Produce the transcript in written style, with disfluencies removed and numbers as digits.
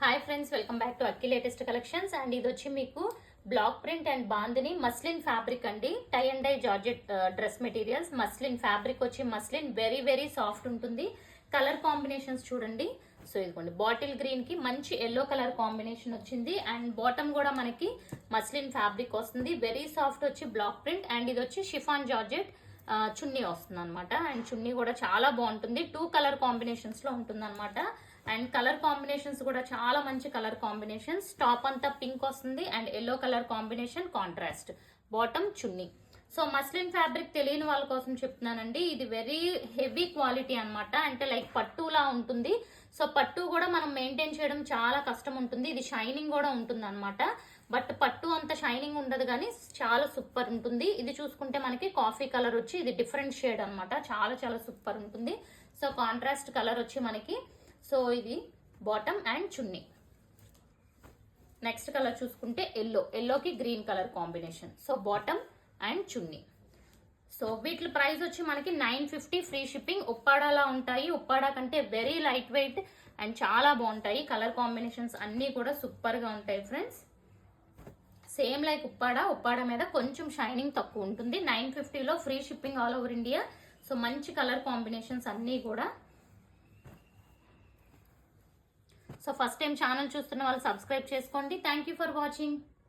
Hi friends, welcome back to Akki latest collections. And ఇది వచ్చి మీకు block print and bandhani muslin fabric అండి. Tie and dye georgette dress materials. Muslin fabric వచ్చి muslin very very soft ఉంటుంది. Colour combinations చూడండి. So ఇదిగోండి, bottle green కి మంచి ఎల్లో కలర్ కాంబినేషన్ వచ్చింది. అండ్ బాటమ్ కూడా మనకి మస్లిన్ ఫ్యాబ్రిక్ వస్తుంది. వెరీ సాఫ్ట్ వచ్చి బ్లాక్ ప్రింట్. అండ్ ఇది వచ్చి షిఫాన్ జార్జెట్ చున్నీ వస్తుంది అనమాట. అండ్ చున్నీ కూడా చాలా బాగుంటుంది. 2 కలర్ కాంబినేషన్స్ లో ఉంటుంది అనమాట. అండ్ కలర్ కాంబినేషన్స్ కూడా చాలా మంచి కలర్ కాంబినేషన్స్. టాప్ అంతా పింక్ వస్తుంది and yellow colour combination contrast. Bottom chunni. So muslin fabric తెలియని వాళ్ళ కోసం చెప్తున్నానండి. ఇది వెరీ హెవీ క్వాలిటీ అనమాట. అంటే లైక్ పట్టులా ఉంటుంది. సో పట్టు కూడా మనం మెయింటైన్ చేయడం చాలా కష్టం ఉంటుంది. ఇది షైనింగ్ కూడా ఉంటుంది అనమాట. బట్ పట్టు అంత షైనింగ్ ఉండదు, కానీ చాలా సూపర్ ఉంటుంది. ఇది చూసుకుంటే మనకి కాఫీ కలర్ వచ్చి ఇది డిఫరెంట్ షేడ్ అనమాట. చాలా చాలా సూపర్ ఉంటుంది. సో కాంట్రాస్ట్ కలర్ వచ్చి మనకి. సో ఇది bottom and chunni. Next colour చూసుకుంటే ఎల్లోకి green colour combination. So bottom and chunni. So వీటి ప్రైస్ వచ్చి మనకి 950 ఫ్రీ షిప్పింగ్. ఉప్పాడాలా ఉంటాయి. ఉప్పాడా కంటే వెరీ లైట్ వెయిట్ అండ్ చాలా బాగుంటాయి. కలర్ కాంబినేషన్స్ అన్నీ కూడా సూపర్ గా ఉంటాయి ఫ్రెండ్స్. సేమ్ లైక్ ఉప్పాడా మీద కొంచెం షైనింగ్ తక్కువ ఉంటుంది. 950లో free shipping all over India. So మంచి కలర్ కాంబినేషన్స్ అన్నీ కూడా. సో ఫస్ట్ టైం ఛానల్ చూస్తున్న వాళ్ళు సబ్స్క్రైబ్ చేసుకోండి. Thank you for watching.